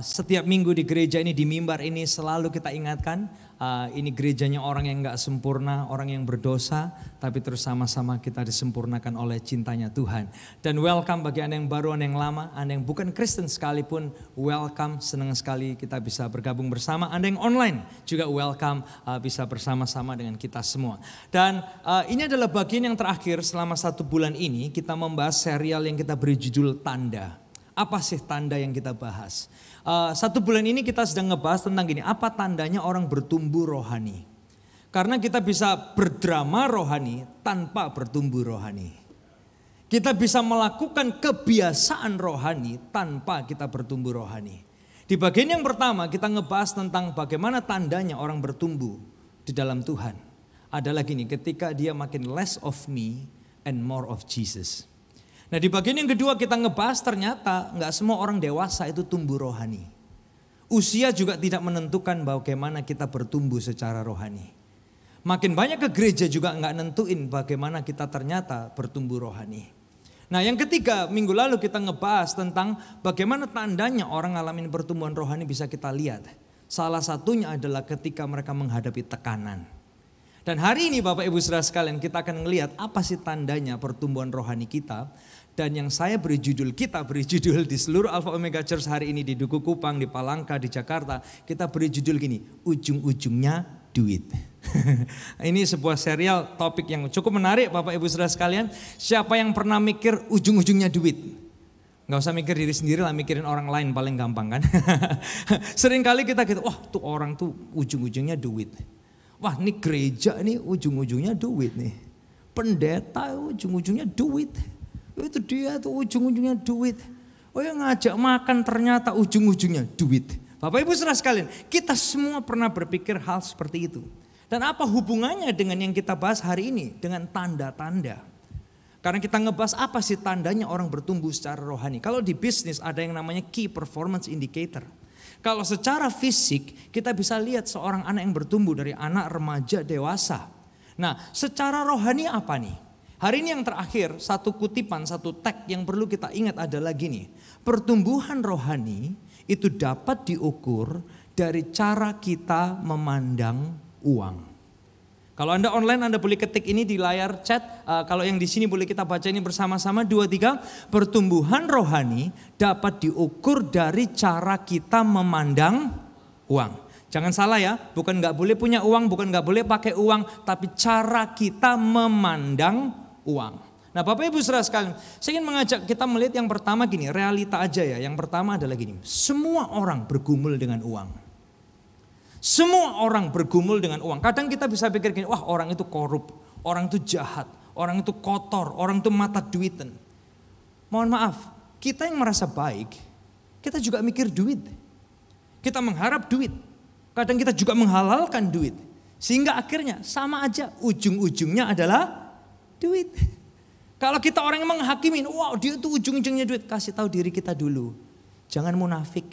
Setiap minggu di gereja ini, di mimbar ini selalu kita ingatkan, ini gerejanya orang yang gak sempurna, orang yang berdosa, tapi terus sama-sama kita disempurnakan oleh cintanya Tuhan. Dan welcome bagi Anda yang baru, Anda yang lama, Anda yang bukan Kristen sekalipun, welcome, senang sekali kita bisa bergabung bersama. Anda yang online juga welcome, bisa bersama-sama dengan kita semua. Dan ini adalah bagian yang terakhir selama 1 bulan ini, kita membahas serial yang kita beri judul Tanda. Apa sih tanda yang kita bahas? 1 bulan ini kita sedang ngebahas tentang gini, apa tandanya orang bertumbuh rohani? Karena kita bisa berdrama rohani tanpa bertumbuh rohani. Kita bisa melakukan kebiasaan rohani tanpa kita bertumbuh rohani. Di bagian yang pertama kita ngebahas tentang bagaimana tandanya orang bertumbuh di dalam Tuhan. Adalah gini, ketika dia makin less of me and more of Jesus. Nah di bagian yang kedua kita ngebahas ternyata gak semua orang dewasa itu tumbuh rohani. Usia juga tidak menentukan bagaimana kita bertumbuh secara rohani. Makin banyak ke gereja juga gak nentuin bagaimana kita ternyata bertumbuh rohani. Nah yang ketiga minggu lalu kita ngebahas tentang bagaimana tandanya orang ngalamin pertumbuhan rohani bisa kita lihat. Salah satunya adalah ketika mereka menghadapi tekanan. Dan hari ini Bapak Ibu Saudara sekalian kita akan melihat apa sih tandanya pertumbuhan rohani kita. Dan yang saya beri judul, kita beri judul di seluruh Alpha Omega Church hari ini di Duku Kupang, di Palangka, di Jakarta. Kita beri judul gini, ujung-ujungnya duit. Ini sebuah serial topik yang cukup menarik Bapak Ibu Saudara sekalian. Siapa yang pernah mikir ujung-ujungnya duit? Gak usah mikir diri sendiri lah, mikirin orang lain paling gampang kan. Seringkali kita gitu, wah tuh orang tuh ujung-ujungnya duit. Wah ini gereja nih ujung-ujungnya duit nih. Pendeta ujung-ujungnya duit. Itu dia tuh ujung-ujungnya duit. Oh yang ngajak makan ternyata ujung-ujungnya duit. Bapak Ibu Saudara sekalian, kita semua pernah berpikir hal seperti itu. Dan apa hubungannya dengan yang kita bahas hari ini? Dengan tanda-tanda. Karena kita ngebahas apa sih tandanya orang bertumbuh secara rohani. Kalau di bisnis ada yang namanya key performance indicator. Kalau secara fisik kita bisa lihat seorang anak yang bertumbuh dari anak, remaja, dewasa. Nah secara rohani apa nih? Hari ini yang terakhir, satu kutipan, satu tag yang perlu kita ingat adalah gini. Pertumbuhan rohani itu dapat diukur dari cara kita memandang uang. Kalau Anda online, Anda boleh ketik ini di layar chat. Kalau yang di sini boleh kita baca ini bersama-sama. 2, 3. Pertumbuhan rohani dapat diukur dari cara kita memandang uang. Jangan salah ya, bukan gak boleh punya uang, bukan gak boleh pakai uang. Tapi cara kita memandang uang. Nah Bapak Ibu Saudara sekalian, saya ingin mengajak kita melihat yang pertama gini, realita aja ya. Yang pertama adalah gini, semua orang bergumul dengan uang. Semua orang bergumul dengan uang. Kadang kita bisa pikir gini, wah orang itu korup, orang itu jahat, orang itu kotor, orang itu mata duitan. Mohon maaf, kita yang merasa baik, kita juga mikir duit. Kita mengharap duit. Kadang kita juga menghalalkan duit. Sehingga akhirnya sama aja, ujung-ujungnya adalah duit. Kalau kita orang yang menghakimin, wow dia tuh ujung-ujungnya duit. Kasih tahu diri kita dulu, jangan munafik.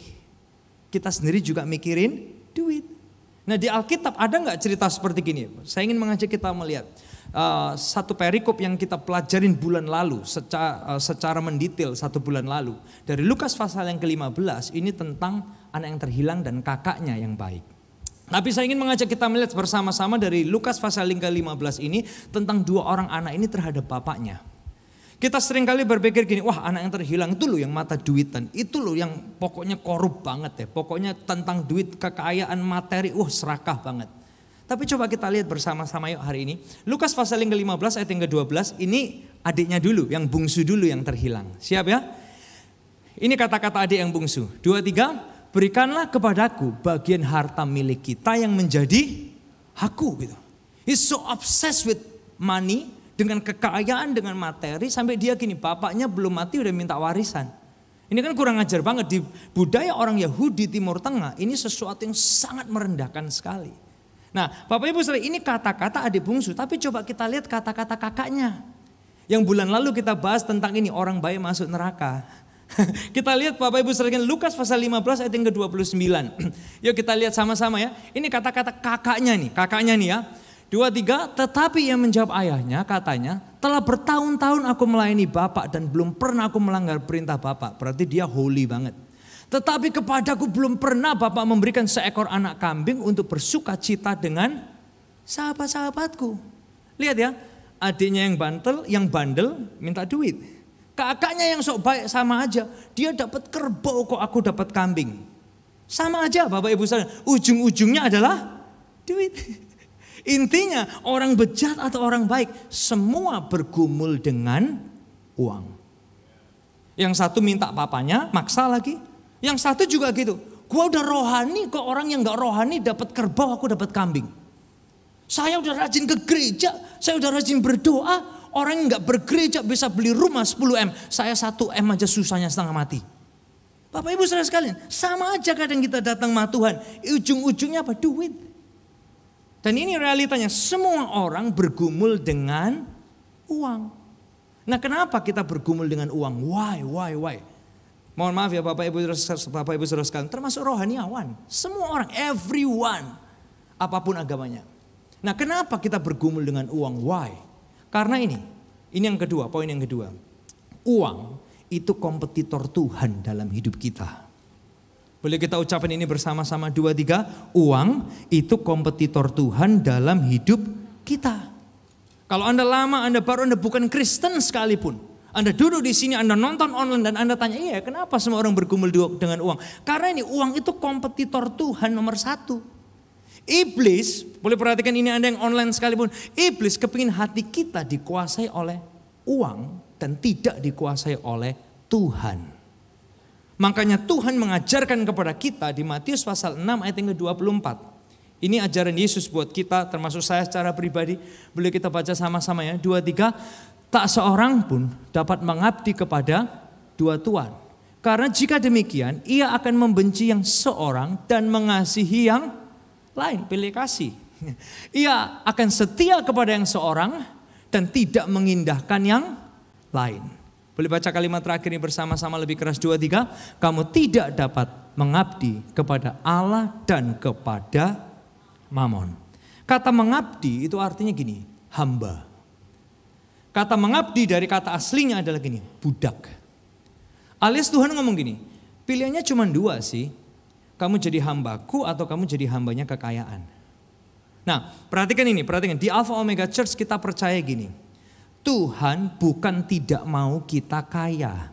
Kita sendiri juga mikirin duit. Nah di Alkitab ada nggak cerita seperti gini? Saya ingin mengajak kita melihat satu perikop yang kita pelajarin bulan lalu secara mendetail 1 bulan lalu. Dari Lukas pasal yang ke-15 ini tentang anak yang terhilang dan kakaknya yang baik. Tapi saya ingin mengajak kita melihat bersama-sama dari Lukas pasal yang ke-15 ini tentang 2 orang anak ini terhadap bapaknya. Kita seringkali berpikir gini, wah anak yang terhilang itu loh yang mata duitan. Itu loh yang pokoknya korup banget ya. Pokoknya tentang duit, kekayaan, materi, serakah banget. Tapi coba kita lihat bersama-sama yuk hari ini. Lukas pasal yang ke-15 ayat yang ke-12, ini adiknya dulu, yang bungsu dulu yang terhilang. Siap ya? Ini kata-kata adik yang bungsu. 2, 3. Berikanlah kepadaku bagian harta milik kita yang menjadi hakku gitu. He's so obsessed with money, dengan kekayaan, dengan materi, sampai dia gini, bapaknya belum mati udah minta warisan. Ini kan kurang ajar banget. Di budaya orang Yahudi Timur Tengah, ini sesuatu yang sangat merendahkan sekali. Nah Bapak Ibu Saudara, ini kata-kata adik bungsu, tapi coba kita lihat kata-kata kakaknya. Yang bulan lalu kita bahas tentang ini, orang baik masuk neraka. Kita lihat Bapak Ibu Saudara, Lukas pasal 15 ayat yang ke-29. Yuk kita lihat sama-sama ya. Ini kata-kata kakaknya nih ya. 2, 3, tetapi ia menjawab ayahnya, katanya, telah bertahun-tahun aku melayani Bapak dan belum pernah aku melanggar perintah Bapak. Berarti dia holy banget. Tetapi kepadaku belum pernah Bapak memberikan seekor anak kambing untuk bersuka cita dengan sahabat-sahabatku. Lihat ya, adiknya yang bandel minta duit. Kakaknya yang sok baik sama aja, dia dapat kerbau kok aku dapat kambing. Sama aja Bapak Ibu saudara, ujung-ujungnya adalah duit. Intinya orang bejat atau orang baik, semua bergumul dengan uang. Yang satu minta papanya, maksa lagi. Yang satu juga gitu, gua udah rohani kok orang yang gak rohani dapat kerbau, aku dapat kambing. Saya udah rajin ke gereja, saya udah rajin berdoa, orang yang gak bergereja bisa beli rumah 10 M, saya 1 M aja susahnya setengah mati. Bapak Ibu saudara sekalian, sama aja kadang kita datang sama Tuhan, ujung-ujungnya apa? Duit. Dan ini realitanya, semua orang bergumul dengan uang. Nah kenapa kita bergumul dengan uang? Why? Mohon maaf ya Bapak Ibu saudara sekalian, termasuk rohaniawan. Semua orang, everyone, apapun agamanya. Nah kenapa kita bergumul dengan uang? Why? Karena ini yang kedua, poin yang kedua. Uang itu kompetitor Tuhan dalam hidup kita. Boleh kita ucapkan ini bersama-sama 2, 3. Uang itu kompetitor Tuhan dalam hidup kita. Kalau Anda lama, Anda baru, Anda bukan Kristen sekalipun. Anda duduk di sini, Anda nonton online dan Anda tanya, iya kenapa semua orang bergumul dengan uang? Karena ini uang itu kompetitor Tuhan nomor 1. Iblis, boleh perhatikan ini Anda yang online sekalipun. Iblis kepingin hati kita dikuasai oleh uang dan tidak dikuasai oleh Tuhan. Makanya Tuhan mengajarkan kepada kita di Matius pasal 6 ayat yang ke-24. Ini ajaran Yesus buat kita, termasuk saya secara pribadi. Boleh kita baca sama-sama ya, 2, 3. Tak seorang pun dapat mengabdi kepada 2 tuan. Karena jika demikian, ia akan membenci yang seorang dan mengasihi yang lain. Pilih kasih. Ia akan setia kepada yang seorang dan tidak mengindahkan yang lain. Boleh baca kalimat terakhir ini bersama-sama lebih keras, 2, 3. Kamu tidak dapat mengabdi kepada Allah dan kepada Mamon. Kata mengabdi itu artinya gini, hamba. Kata mengabdi dari kata aslinya adalah gini, budak. Alias Tuhan ngomong gini, pilihannya cuma 2 sih. Kamu jadi hambaku atau kamu jadi hambanya kekayaan. Nah perhatikan di Alpha Omega Church kita percaya gini. Tuhan bukan tidak mau kita kaya.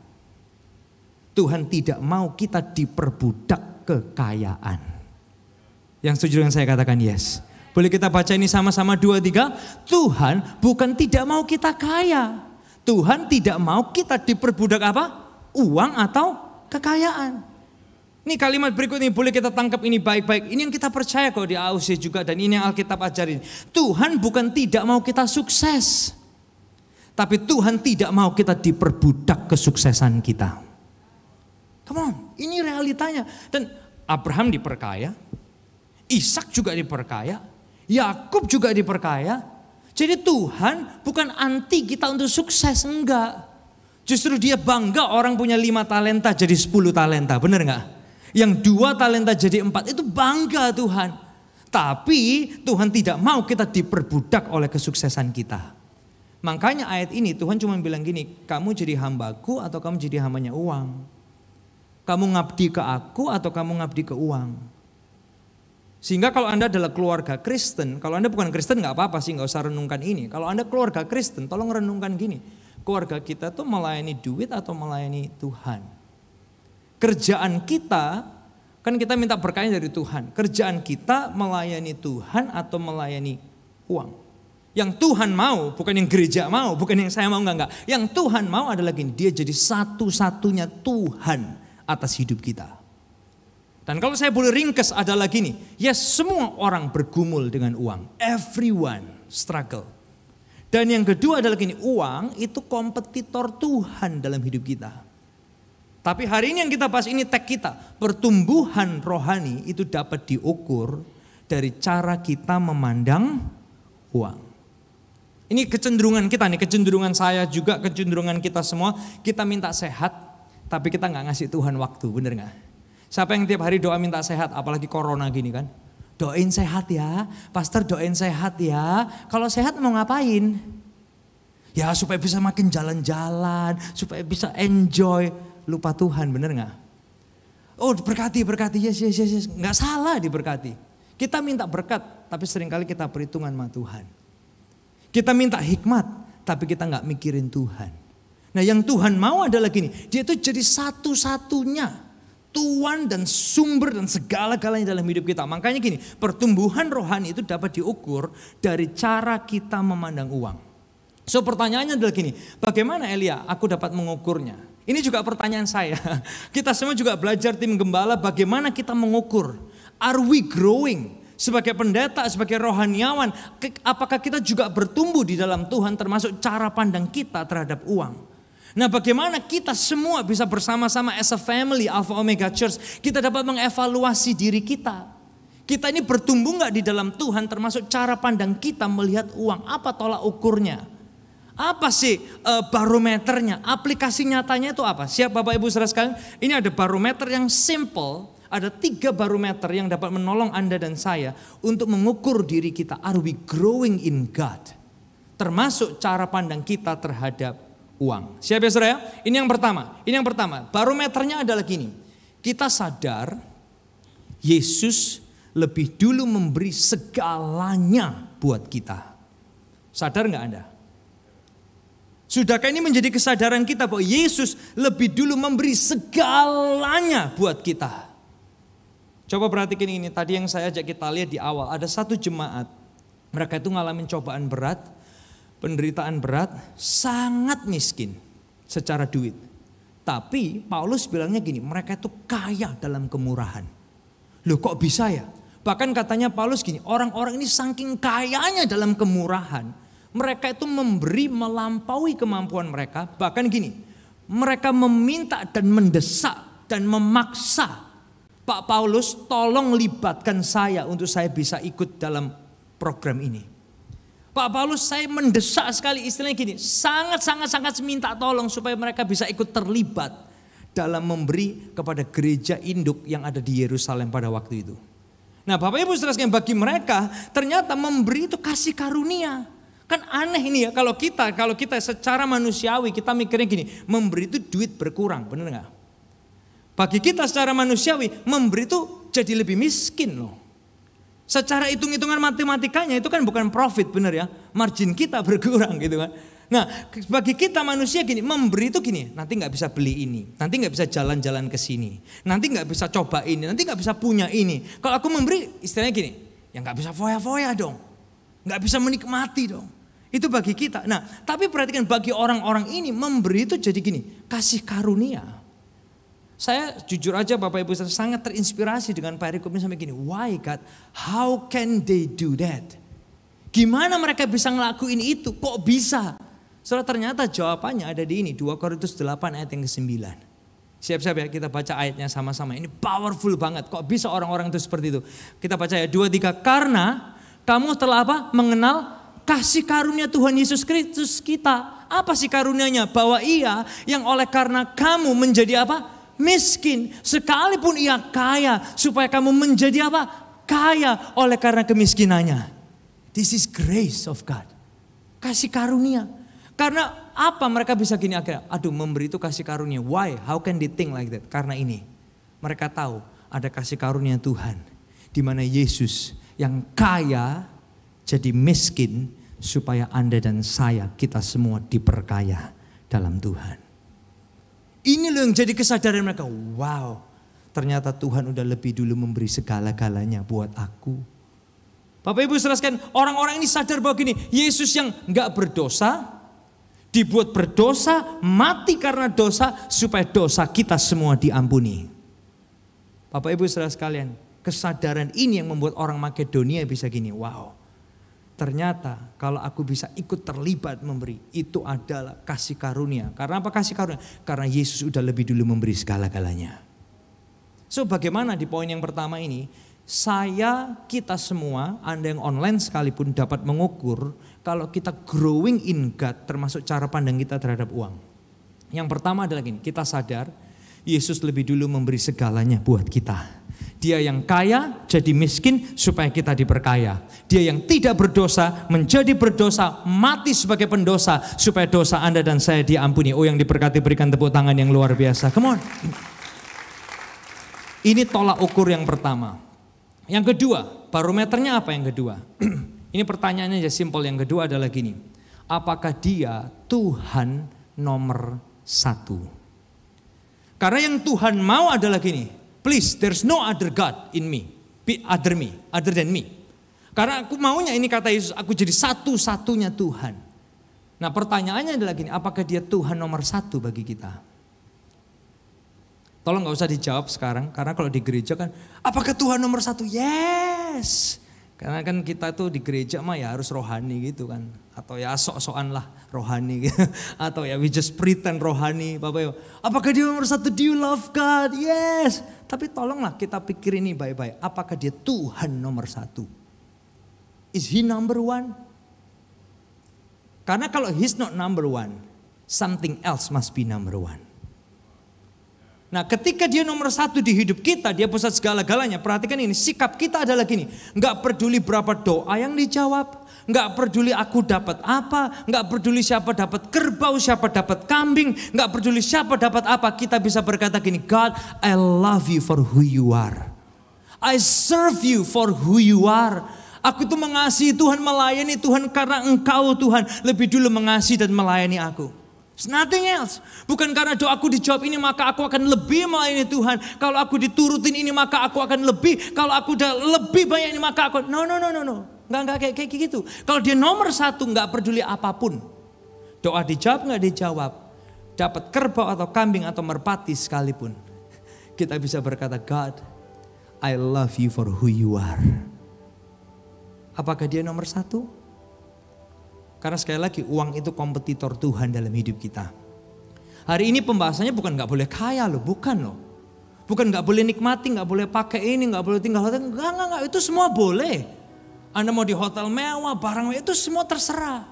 Tuhan tidak mau kita diperbudak kekayaan. Yang setuju dengan saya katakan yes. Boleh kita baca ini sama-sama 2, 3. Tuhan bukan tidak mau kita kaya. Tuhan tidak mau kita diperbudak apa? Uang atau kekayaan. Ini kalimat berikut ini boleh kita tangkap ini baik-baik. Ini yang kita percaya kok di AUC juga dan ini yang Alkitab ajarin. Tuhan bukan tidak mau kita sukses. Tapi Tuhan tidak mau kita diperbudak kesuksesan kita. Come on, ini realitanya. Dan Abraham diperkaya. Ishak juga diperkaya. Yakub juga diperkaya. Jadi Tuhan bukan anti kita untuk sukses, enggak. Justru dia bangga orang punya 5 talenta jadi 10 talenta, benar enggak? Yang 2 talenta jadi 4 itu bangga Tuhan. Tapi Tuhan tidak mau kita diperbudak oleh kesuksesan kita. Makanya ayat ini Tuhan cuma bilang gini, kamu jadi hambaku atau kamu jadi hambanya uang? Kamu ngabdi ke aku atau kamu ngabdi ke uang? Sehingga kalau Anda adalah keluarga Kristen, kalau Anda bukan Kristen gak apa-apa sih, gak usah renungkan ini. Kalau Anda keluarga Kristen, tolong renungkan gini. Keluarga kita tuh melayani duit atau melayani Tuhan? Kerjaan kita, kan kita minta berkahnya dari Tuhan. Kerjaan kita melayani Tuhan atau melayani uang? Yang Tuhan mau, bukan yang gereja mau, bukan yang saya mau, enggak. Yang Tuhan mau adalah gini, dia jadi satu-satunya Tuhan atas hidup kita. Dan kalau saya boleh ringkas adalah gini, yes semua orang bergumul dengan uang. Everyone struggle. Dan yang kedua adalah gini, uang itu kompetitor Tuhan dalam hidup kita. Tapi hari ini yang kita bahas ini tag kita. Pertumbuhan rohani itu dapat diukur dari cara kita memandang uang. Ini kecenderungan kita nih, kecenderungan saya juga, kecenderungan kita semua. Kita minta sehat, tapi kita gak ngasih Tuhan waktu, bener gak? Siapa yang tiap hari doa minta sehat, apalagi corona gini kan? Doain sehat ya, pastor doain sehat ya. Kalau sehat mau ngapain? Ya supaya bisa makin jalan-jalan, supaya bisa enjoy. Lupa Tuhan, bener gak? Oh berkati, yes. Nggak salah diberkati. Kita minta berkat, tapi seringkali kita perhitungan sama Tuhan. Kita minta hikmat, tapi kita nggak mikirin Tuhan. Nah yang Tuhan mau adalah gini, dia itu jadi satu-satunya Tuhan dan sumber dan segala-galanya dalam hidup kita. Makanya gini, pertumbuhan rohani itu dapat diukur dari cara kita memandang uang. So pertanyaannya adalah gini, bagaimana Elia aku dapat mengukurnya? Ini juga pertanyaan saya. Kita semua juga belajar tim gembala bagaimana kita mengukur. Are we growing? Sebagai pendeta, sebagai rohaniawan, apakah kita juga bertumbuh di dalam Tuhan termasuk cara pandang kita terhadap uang? Nah bagaimana kita semua bisa bersama-sama as a family Alpha Omega Church, kita dapat mengevaluasi diri kita. Kita ini bertumbuh gak di dalam Tuhan termasuk cara pandang kita melihat uang. Apa tolak ukurnya? Apa sih barometernya? Aplikasi nyatanya itu apa? Siap Bapak Ibu saudara sekalian? Ini ada barometer yang simple. Ada 3 barometer yang dapat menolong Anda dan saya untuk mengukur diri kita. Are we growing in God? Termasuk cara pandang kita terhadap uang. Siap ya saudara? Ini yang pertama. Barometernya adalah gini. Kita sadar Yesus lebih dulu memberi segalanya buat kita. Sadar gak Anda? Sudahkah ini menjadi kesadaran kita bahwa Yesus lebih dulu memberi segalanya buat kita? Coba perhatikan ini, tadi yang saya ajak kita lihat di awal. Ada satu jemaat, mereka itu ngalamin cobaan berat, penderitaan berat, sangat miskin secara duit. Tapi Paulus bilangnya gini, mereka itu kaya dalam kemurahan. Loh kok bisa ya? Bahkan katanya Paulus gini, orang-orang ini saking kayanya dalam kemurahan, mereka itu memberi melampaui kemampuan mereka. Bahkan gini, mereka meminta dan mendesak dan memaksa, Pak Paulus tolong libatkan saya untuk saya bisa ikut dalam program ini. Pak Paulus saya mendesak sekali, istilahnya gini, sangat minta tolong supaya mereka bisa ikut terlibat dalam memberi kepada gereja induk yang ada di Yerusalem pada waktu itu. Nah Bapak Ibu saudara sekalian, bagi mereka ternyata memberi itu kasih karunia. Kan aneh ini ya, kalau kita secara manusiawi kita mikirnya gini, memberi itu duit berkurang, benar nggak? Bagi kita secara manusiawi memberi itu jadi lebih miskin loh. Secara hitung-hitungan matematikanya itu kan bukan profit, benar ya, margin kita berkurang gitu kan. Nah bagi kita manusia gini, memberi itu gini, nanti nggak bisa beli ini, nanti nggak bisa jalan-jalan ke sini, nanti nggak bisa coba ini, nanti nggak bisa punya ini. Kalau aku memberi istilahnya gini, ya nggak bisa foya-foya dong, nggak bisa menikmati dong. Itu bagi kita. Nah tapi perhatikan, bagi orang-orang ini memberi itu jadi gini, kasih karunia. Saya jujur aja Bapak Ibu sangat terinspirasi dengan perikop ini sampai gini. Why God? How can they do that? Gimana mereka bisa ngelakuin itu? Kok bisa? Soalnya ternyata jawabannya ada di ini. 2 Korintus 8 ayat yang ke-9. Siap-siap ya, kita baca ayatnya sama-sama. Ini powerful banget. Kok bisa orang-orang itu seperti itu? Kita baca ya 2-3. Karena kamu telah apa? Mengenal kasih karunia Tuhan Yesus Kristus kita. Apa sih karunianya? Bahwa ia yang oleh karena kamu menjadi apa? Miskin, sekalipun ia kaya, supaya kamu menjadi apa? Kaya oleh karena kemiskinannya. This is grace of God. Kasih karunia. Karena apa mereka bisa gini akhirnya? Aduh, memberi itu kasih karunia. Why? How can they think like that? Karena ini, mereka tahu ada kasih karunia Tuhan, di mana Yesus yang kaya jadi miskin supaya Anda dan saya, kita semua diperkaya dalam Tuhan. Ini loh yang jadi kesadaran mereka. Wow, ternyata Tuhan udah lebih dulu memberi segala-galanya buat aku. Bapak Ibu saudara sekalian, orang-orang ini sadar bahwa gini, Yesus yang gak berdosa, dibuat berdosa, mati karena dosa, supaya dosa kita semua diampuni. Bapak Ibu saudara sekalian, kesadaran ini yang membuat orang Makedonia bisa gini, wow. Ternyata kalau aku bisa ikut terlibat memberi, itu adalah kasih karunia. Karena apa kasih karunia? Karena Yesus udah lebih dulu memberi segala-galanya. So bagaimana di poin yang pertama ini, kita semua, Anda yang online sekalipun dapat mengukur kalau kita growing in God termasuk cara pandang kita terhadap uang. Yang pertama adalah gini, kita sadar Yesus lebih dulu memberi segalanya buat kita. Dia yang kaya jadi miskin supaya kita diperkaya. Dia yang tidak berdosa menjadi berdosa, mati sebagai pendosa supaya dosa Anda dan saya diampuni. Oh yang diberkati berikan tepuk tangan yang luar biasa. Come on. Ini tolak ukur yang pertama. Yang kedua, barometernya apa yang kedua? Ini pertanyaannya aja simpel. Yang kedua adalah gini. Apakah dia Tuhan nomor satu? Karena yang Tuhan mau adalah gini. Please, there's no other God in me. Other than me. Karena aku maunya ini kata Yesus, aku jadi satu-satunya Tuhan. Nah pertanyaannya adalah gini, apakah dia Tuhan nomor satu bagi kita? Tolong gak usah dijawab sekarang, karena kalau di gereja kan, apakah Tuhan nomor satu? Yes. Karena kan kita tuh di gereja mah ya harus rohani gitu kan. Atau ya sok-sokan lah rohani gitu. Atau ya we just pretend rohani. Bapak Ibu, apakah dia nomor satu? Do you love God? Yes. Tapi tolonglah kita pikir ini baik-baik. Apakah dia Tuhan nomor satu? Is he number one? Karena kalau he's not number one, something else must be number one. Nah ketika dia nomor satu di hidup kita, dia pusat segala-galanya. Perhatikan ini, sikap kita adalah gini. Gak peduli berapa doa yang dijawab. Gak peduli aku dapat apa. Gak peduli siapa dapat kerbau, siapa dapat kambing. Gak peduli siapa dapat apa. Kita bisa berkata gini, God, I love you for who you are. I serve you for who you are. Aku tuh mengasihi Tuhan, melayani Tuhan karena Engkau Tuhan lebih dulu mengasihi dan melayani aku. It's nothing else. Bukan karena doaku dijawab ini maka aku akan lebih melayani Tuhan. Kalau aku diturutin ini maka aku akan lebih. Kalau aku udah lebih banyak ini maka aku no. Enggak kayak gitu. Kalau dia nomor satu enggak peduli apapun. Doa dijawab enggak dijawab. Dapat kerbau atau kambing atau merpati sekalipun. Kita bisa berkata, God, I love you for who you are. Apakah dia nomor satu? Karena sekali lagi uang itu kompetitor Tuhan dalam hidup kita. Hari ini pembahasannya bukan gak boleh kaya loh, bukan loh. Bukan gak boleh nikmati, gak boleh pakai ini, gak boleh tinggal hotel. Enggak, itu semua boleh. Anda mau di hotel mewah, barang mewah, itu semua terserah.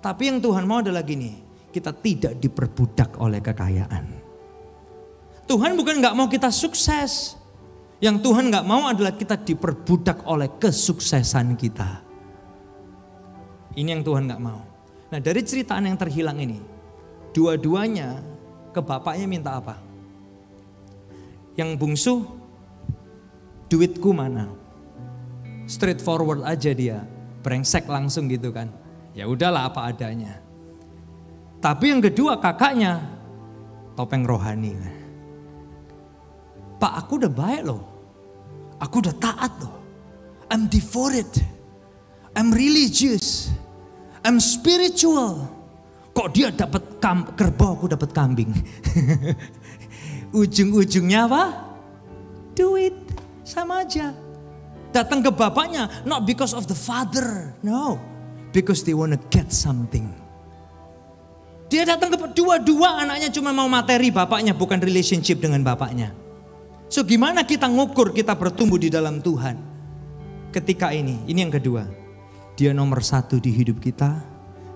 Tapi yang Tuhan mau adalah gini, kita tidak diperbudak oleh kekayaan. Tuhan bukan gak mau kita sukses. Yang Tuhan gak mau adalah kita diperbudak oleh kesuksesan kita. Ini yang Tuhan gak mau. Nah dari cerita anak yang terhilang ini, dua-duanya ke bapaknya minta apa? Yang bungsu, duitku mana? Straight forward aja dia, brengsek langsung gitu kan. Ya udahlah apa adanya. Tapi yang kedua kakaknya, topeng rohani. Pak aku udah baik loh, aku udah taat loh, I'm devoted, I'm religious, I'm spiritual. Kok dia dapat kerbau, aku dapat kambing. Ujung-ujungnya apa? Duit, sama aja. Datang ke bapaknya, not because of the father, no, because they wanna get something. Dia datang ke dua-dua anaknya cuma mau materi bapaknya, bukan relationship dengan bapaknya. So gimana kita ngukur kita bertumbuh di dalam Tuhan? Ketika ini yang kedua. Dia nomor satu di hidup kita.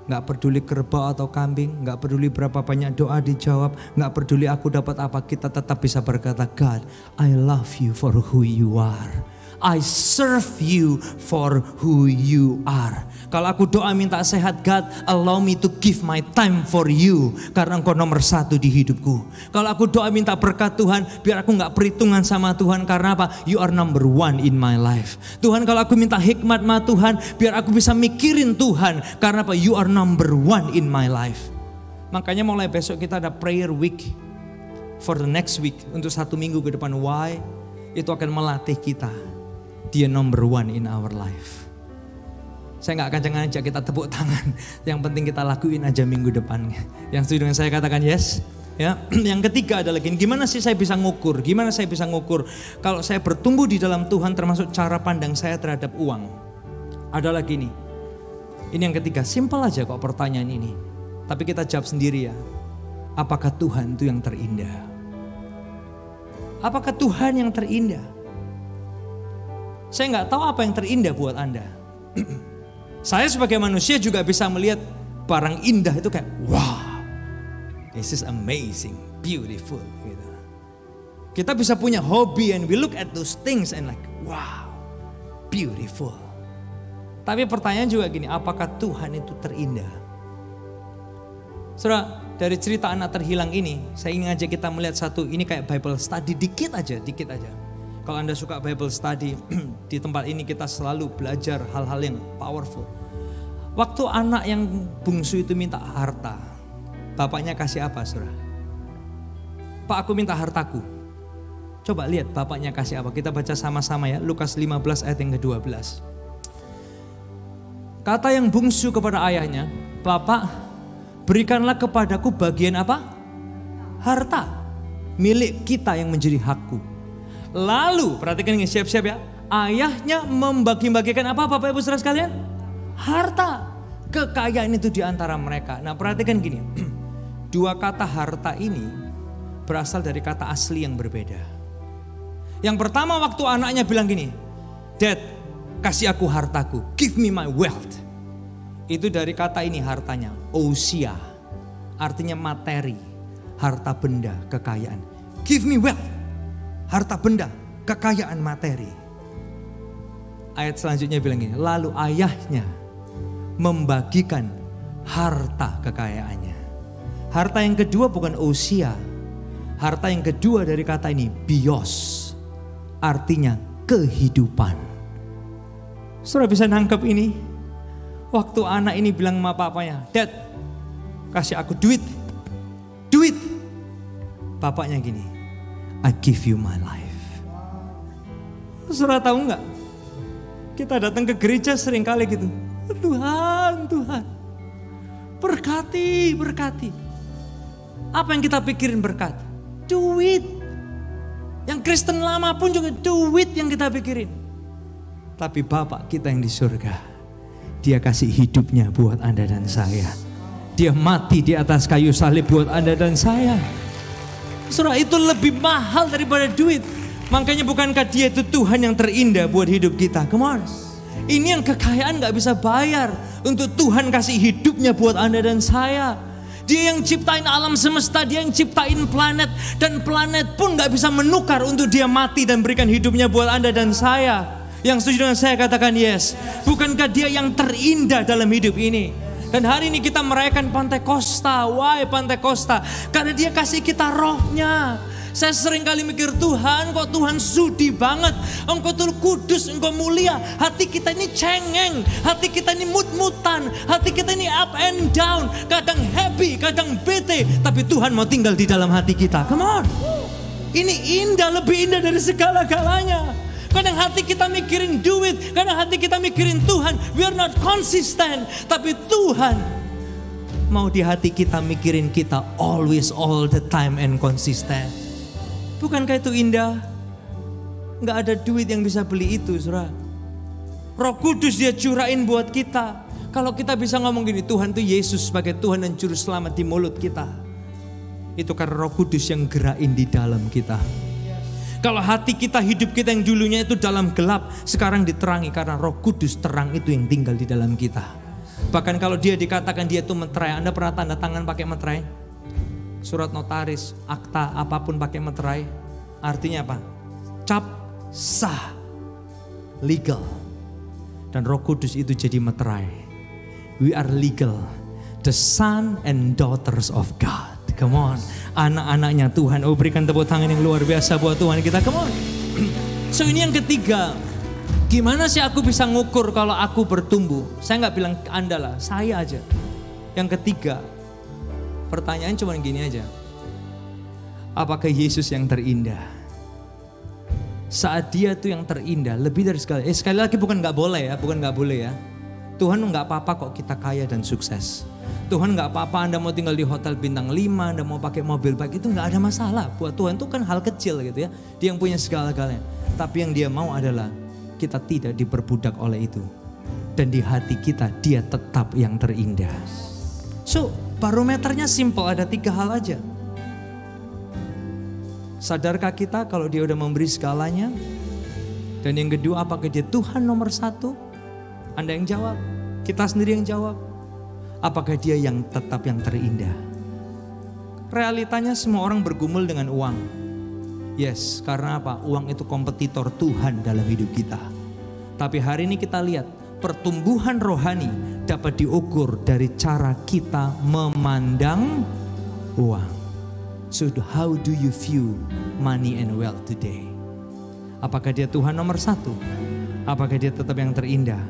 Gak peduli kerbau atau kambing. Gak peduli berapa banyak doa dijawab. Gak peduli aku dapat apa. Kita tetap bisa berkata, God, I love you for who you are. I serve you for who you are. Kalau aku doa minta sehat, God, allow me to give my time for you. Karena engkau nomor satu di hidupku. Kalau aku doa minta berkat Tuhan, biar aku gak perhitungan sama Tuhan. Karena apa? You are number one in my life. Tuhan kalau aku minta hikmat sama Tuhan, biar aku bisa mikirin Tuhan. Karena apa? You are number one in my life. Makanya mulai besok kita ada prayer week. For the next week. Untuk 1 minggu ke depan. Why? Itu akan melatih kita. Dia number one in our life. Saya gak akan ngajak kita tepuk tangan. Yang penting kita lakuin aja minggu depan. Yang setuju dengan saya katakan yes. Ya. Yang ketiga adalah gini, gimana sih saya bisa ngukur? Gimana saya bisa ngukur kalau saya bertumbuh di dalam Tuhan, termasuk cara pandang saya terhadap uang? Adalah gini. Ini yang ketiga, simple aja kok pertanyaan ini. Tapi kita jawab sendiri ya. Apakah Tuhan itu yang terindah? Apakah Tuhan yang terindah? Saya nggak tahu apa yang terindah buat Anda. Saya sebagai manusia juga bisa melihat barang indah itu kayak wow, this is amazing, beautiful. Gitu. Kita bisa punya hobi and we look at those things and like wow, beautiful. Tapi pertanyaan juga gini, apakah Tuhan itu terindah? Saudara, dari cerita anak terhilang ini, saya ingin ngajak kita melihat satu, ini kayak Bible study dikit aja. Kalau Anda suka Bible study, di tempat ini kita selalu belajar hal-hal yang powerful. Waktu anak yang bungsu itu minta harta, bapaknya kasih apa, saudara? Pak, aku minta hartaku. Coba lihat bapaknya kasih apa. Kita baca sama-sama ya, Lukas 15 ayat yang ke-12. Kata yang bungsu kepada ayahnya, Bapak, berikanlah kepadaku bagian apa? Harta milik kita yang menjadi hakku. Lalu, perhatikan ini, siap-siap ya. Ayahnya membagi-bagikan apa Bapak Ibu Saudara sekalian? Harta. Kekayaan itu di antara mereka. Nah, perhatikan gini. Dua kata harta ini berasal dari kata asli yang berbeda. Yang pertama waktu anaknya bilang gini, Dad, kasih aku hartaku. Give me my wealth. Itu dari kata ini hartanya. Ousia. Artinya materi. Harta benda, kekayaan. Give me wealth. Harta benda, kekayaan materi. Ayat selanjutnya bilang gini, lalu ayahnya membagikan harta kekayaannya. Harta yang kedua bukan ousia. Harta yang kedua dari kata ini bios. Artinya kehidupan. Saudara bisa nangkep ini? Waktu anak ini bilang sama papanya, Dad, kasih aku duit. Duit. Bapaknya gini, I give you my life. Saudara tahu nggak? Kita datang ke gereja seringkali gitu. Tuhan, berkati. Apa yang kita pikirin berkat? Duit. Yang Kristen lama pun juga duit yang kita pikirin. Tapi Bapak kita yang di surga, Dia kasih hidupnya buat Anda dan saya. Dia mati di atas kayu salib buat Anda dan saya. Saudara, itu lebih mahal daripada duit. Makanya bukankah Dia itu Tuhan yang terindah buat hidup kita? Come on. Ini yang kekayaan gak bisa bayar. Untuk Tuhan kasih hidupnya buat Anda dan saya. Dia yang ciptain alam semesta, Dia yang ciptain planet. Dan planet pun gak bisa menukar untuk Dia mati dan berikan hidupnya buat Anda dan saya. Yang setuju dengan saya katakan yes. Bukankah Dia yang terindah dalam hidup ini? Dan hari ini kita merayakan Pantekosta. Why Pantekosta? Karena Dia kasih kita rohnya. Saya sering kali mikir, Tuhan kok Tuhan sudi banget. Engkau tuh kudus, Engkau mulia. Hati kita ini cengeng. Hati kita ini mut-mutan. Hati kita ini up and down. Kadang happy, kadang bete. Tapi Tuhan mau tinggal di dalam hati kita. Come on. Ini indah, lebih indah dari segala-galanya. Kadang hati kita mikirin duit, kadang hati kita mikirin Tuhan. We are not consistent. Tapi Tuhan mau di hati kita mikirin kita always, all the time and consistent. Bukankah itu indah? Gak ada duit yang bisa beli itu, saudara. Roh Kudus Dia curain buat kita. Kalau kita bisa ngomong gini, Tuhan itu Yesus sebagai Tuhan dan Juru Selamat di mulut kita. Itu karena Roh Kudus yang gerain di dalam kita. Kalau hati kita, hidup kita yang dulunya itu dalam gelap, sekarang diterangi karena Roh Kudus terang itu yang tinggal di dalam kita. Bahkan kalau Dia dikatakan Dia itu meterai, Anda pernah tanda tangan pakai meterai? Surat notaris, akta, apapun pakai meterai. Artinya apa? Cap, sah, legal. Dan Roh Kudus itu jadi meterai. We are legal, the son and daughters of God. Come on, anak-anaknya Tuhan. Oh, berikan tepuk tangan yang luar biasa buat Tuhan kita. Come on. So ini yang ketiga. Gimana sih aku bisa ngukur kalau aku bertumbuh? Saya nggak bilang Anda lah, saya aja. Yang ketiga, pertanyaan cuma gini aja. Apakah Yesus yang terindah? Saat Dia tuh yang terindah, lebih dari sekali. Sekali lagi bukan nggak boleh ya, bukan nggak boleh ya. Tuhan nggak apa-apa kok kita kaya dan sukses. Tuhan nggak apa-apa Anda mau tinggal di hotel bintang 5, Anda mau pakai mobil baik, itu nggak ada masalah. Buat Tuhan itu kan hal kecil gitu ya. Dia yang punya segala-galanya. Tapi yang Dia mau adalah kita tidak diperbudak oleh itu. Dan di hati kita Dia tetap yang terindah. So barometernya simple, ada 3 hal aja. Sadarkah kita kalau Dia udah memberi segalanya? Dan yang kedua, apakah Dia Tuhan nomor 1? Anda yang jawab, kita sendiri yang jawab. Apakah Dia yang tetap yang terindah? Realitanya semua orang bergumul dengan uang. Yes, karena apa? Uang itu kompetitor Tuhan dalam hidup kita. Tapi hari ini kita lihat pertumbuhan rohani dapat diukur dari cara kita memandang uang. So how do you view money and wealth today? Apakah dia Tuhan nomor satu? Apakah dia tetap yang terindah?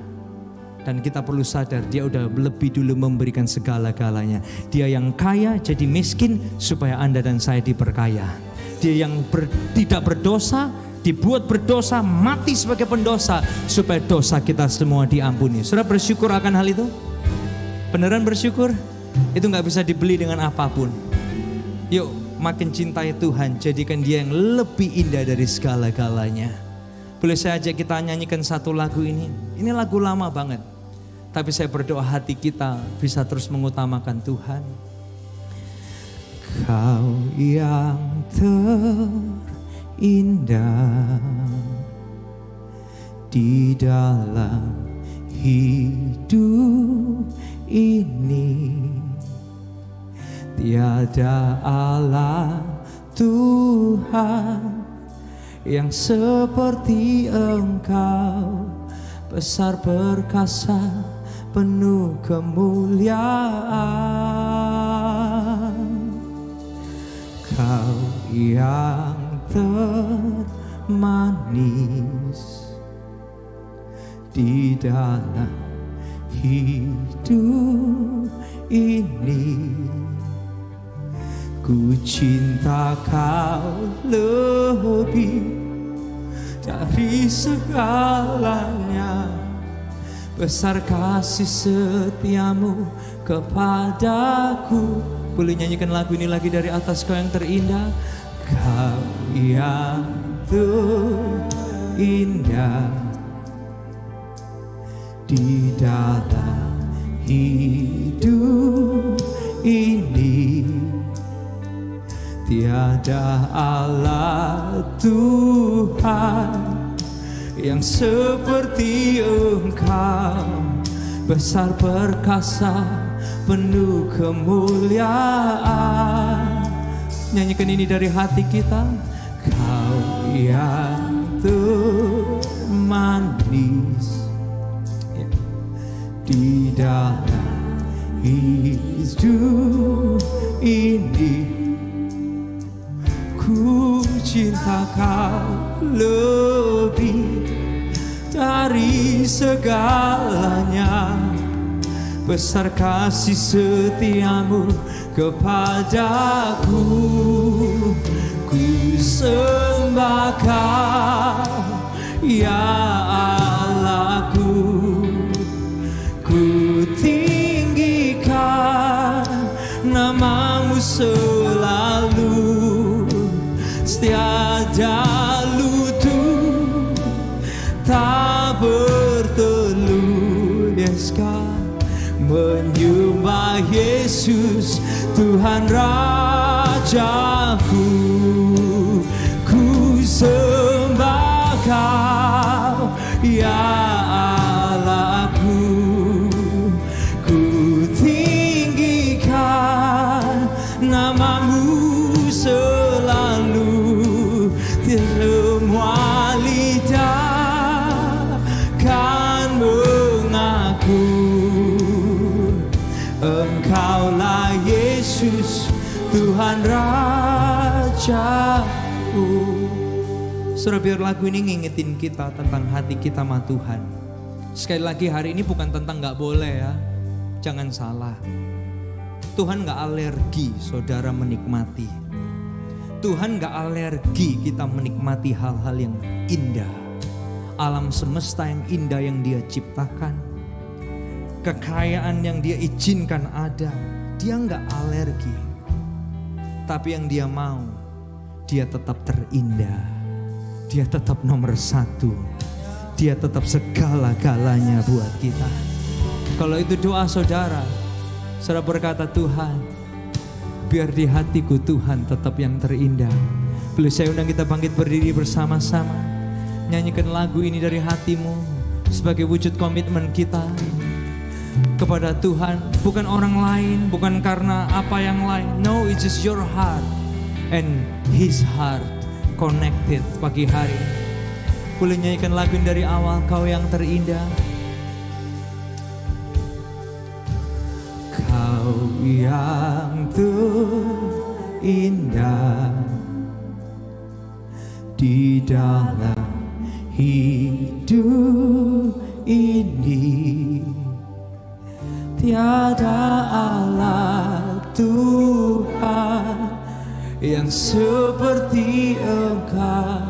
Dan kita perlu sadar dia udah lebih dulu memberikan segala-galanya. Dia yang kaya jadi miskin supaya Anda dan saya diperkaya. Dia yang tidak berdosa dibuat berdosa, mati sebagai pendosa supaya dosa kita semua diampuni. Saudara bersyukur akan hal itu? Beneran bersyukur? Itu gak bisa dibeli dengan apapun. Yuk makin cintai Tuhan, jadikan dia yang lebih indah dari segala-galanya. Boleh saya ajak kita nyanyikan satu lagu ini? Ini lagu lama banget, tapi saya berdoa hati kita bisa terus mengutamakan Tuhan. Kau yang terindah di dalam hidup ini, tiada Allah Tuhan yang seperti Engkau, besar perkasa penuh kemuliaan. Kau yang termanis di dalam hidup ini, ku cinta Kau lebih dari segalanya. Besar kasih setiamu kepadaku. Boleh nyanyikan lagu ini lagi dari atas. Kau yang terindah, Kau yang terindah di dalam hidup ini, tiada Allah Tuhan yang seperti Engkau, besar perkasa penuh kemuliaan. Nyanyikan ini dari hati kita. Kau yang termanis di dalam hidup ini, ku cinta Kau lebih dari segalanya. Besar kasih setiamu kepadaku. Ku sembah Kau, ya Allahku. Ku tinggikan nama-Mu selalu. Tiada lutut tak bertelut. Yes God, menyembah Yesus Tuhan Rajaku. Ku sembah Kau, ya Allahku. Ku tinggikan nama-Mu selalu. Semua lidah kan mengaku Engkaulah Yesus Tuhan Rajaku. Saudara, biar lagu ini ngingetin kita tentang hati kita sama Tuhan. Sekali lagi, hari ini bukan tentang gak boleh ya, jangan salah. Tuhan gak alergi saudara menikmati. Tuhan gak alergi kita menikmati hal-hal yang indah. Alam semesta yang indah yang Dia ciptakan, kekayaan yang Dia izinkan ada, Dia gak alergi. Tapi yang Dia mau, Dia tetap terindah. Dia tetap nomor satu. Dia tetap segala-galanya buat kita. Kalau itu doa saudara, saudara berkata, Tuhan, biar di hatiku Tuhan tetap yang terindah. Boleh saya undang kita bangkit berdiri bersama-sama. Nyanyikan lagu ini dari hatimu sebagai wujud komitmen kita kepada Tuhan. Bukan orang lain, bukan karena apa yang lain. No, it's just your heart and His heart connected pagi hari. Boleh nyanyikan lagu ini dari awal. Kau yang terindah, Kau yang terindah indah di dalam hidup ini. Tiada Allah Tuhan yang seperti Engkau,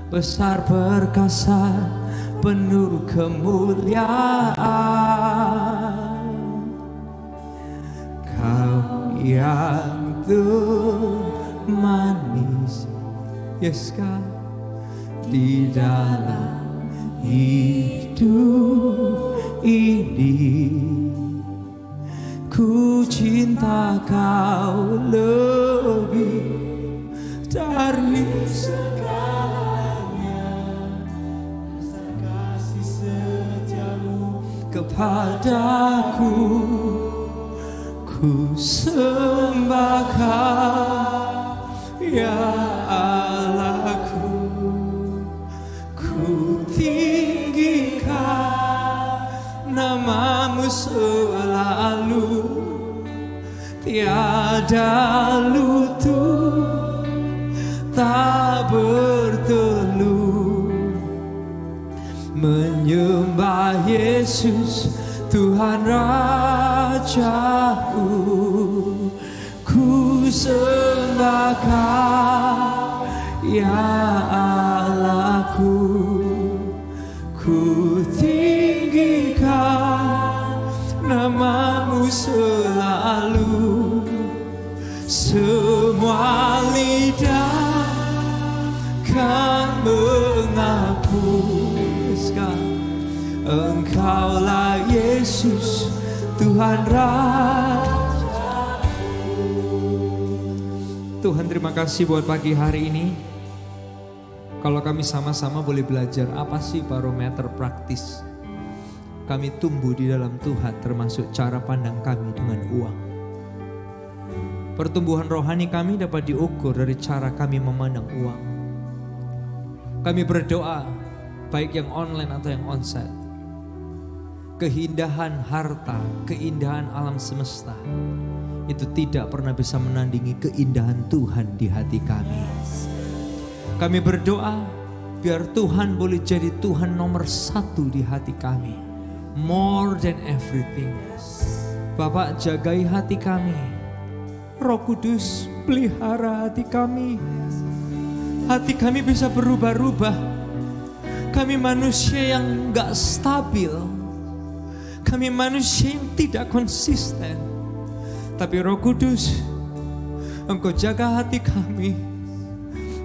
besar perkasa penuh kemuliaan. Kau yang manis, yes God, di dalam hidup ini. Ku cinta Kau lebih dari segalanya. Kasih setiamu kepadaku, ku sembah Kau ya Allahku. Ku tinggikan nama-Mu selalu, tiada lutut tak berteluh. Menyembah Yesus Tuhan Rajaku, ku sembah Kau ya Allahku. Ku tinggikan nama-Mu selalu, semua lidah kan mengaku Engkaulah Yesus Tuhan Raja. Tuhan, terima kasih buat pagi hari ini. Kalau kami sama-sama boleh belajar apa sih barometer praktis kami tumbuh di dalam Tuhan, termasuk cara pandang kami dengan uang. Pertumbuhan rohani kami dapat diukur dari cara kami memandang uang. Kami berdoa, baik yang online atau yang onsite, keindahan harta, keindahan alam semesta itu tidak pernah bisa menandingi keindahan Tuhan di hati kami. Kami berdoa biar Tuhan boleh jadi Tuhan nomor 1 di hati kami, more than everything. Bapak, jagai hati kami. Roh Kudus, pelihara hati kami. Hati kami bisa berubah-ubah. Kami manusia yang gak stabil. Kami manusia yang tidak konsisten. Tapi Roh Kudus, Engkau jaga hati kami.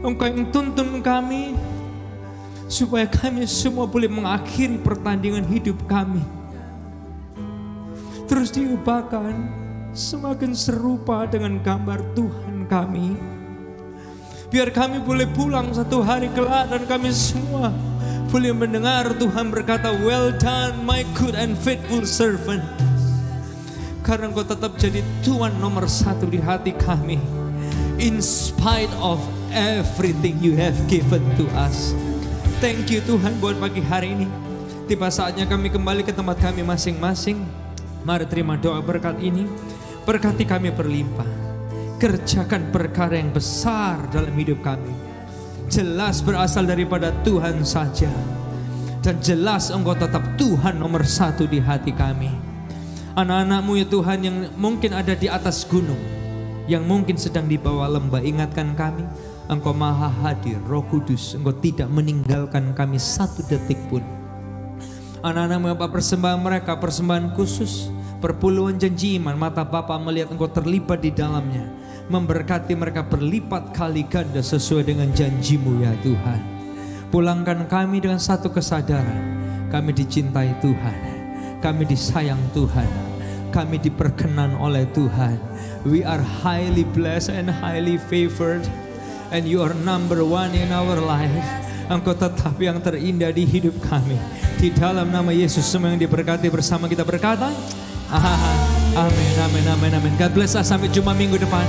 Engkau yang tuntun kami, supaya kami semua boleh mengakhiri pertandingan hidup kami. Terus diubahkan semakin serupa dengan gambar Tuhan kami. Biar kami boleh pulang satu hari kelak dan kami semua boleh mendengar Tuhan berkata, well done my good and faithful servant. Karena Engkau tetap jadi Tuhan nomor 1 di hati kami, in spite of everything you have given to us. Thank you Tuhan buat pagi hari ini. Tiba saatnya kami kembali ke tempat kami masing-masing. Mari terima doa berkat ini. Berkati kami berlimpah. Kerjakan perkara yang besar dalam hidup kami. Jelas berasal daripada Tuhan saja. Dan jelas Engkau tetap Tuhan nomor 1 di hati kami. Anak-anak-Mu ya Tuhan yang mungkin ada di atas gunung, yang mungkin sedang di bawah lembah, ingatkan kami, Engkau maha hadir. Roh Kudus, Engkau tidak meninggalkan kami satu detik pun. Anak-anak Bapa, persembahan mereka, persembahan khusus, perpuluhan janji iman, mata Bapa melihat Engkau terlibat di dalamnya, memberkati mereka berlipat kali ganda sesuai dengan janji-Mu ya Tuhan. Pulangkan kami dengan satu kesadaran, kami dicintai Tuhan, kami disayang Tuhan, kami diperkenan oleh Tuhan. We are highly blessed and highly favored, and you are number 1 in our life. Engkau tetap yang terindah di hidup kami. Di dalam nama Yesus semua yang diberkati bersama kita berkata, amin, amin, amin, amin. God bless us, sampai jumpa minggu depan.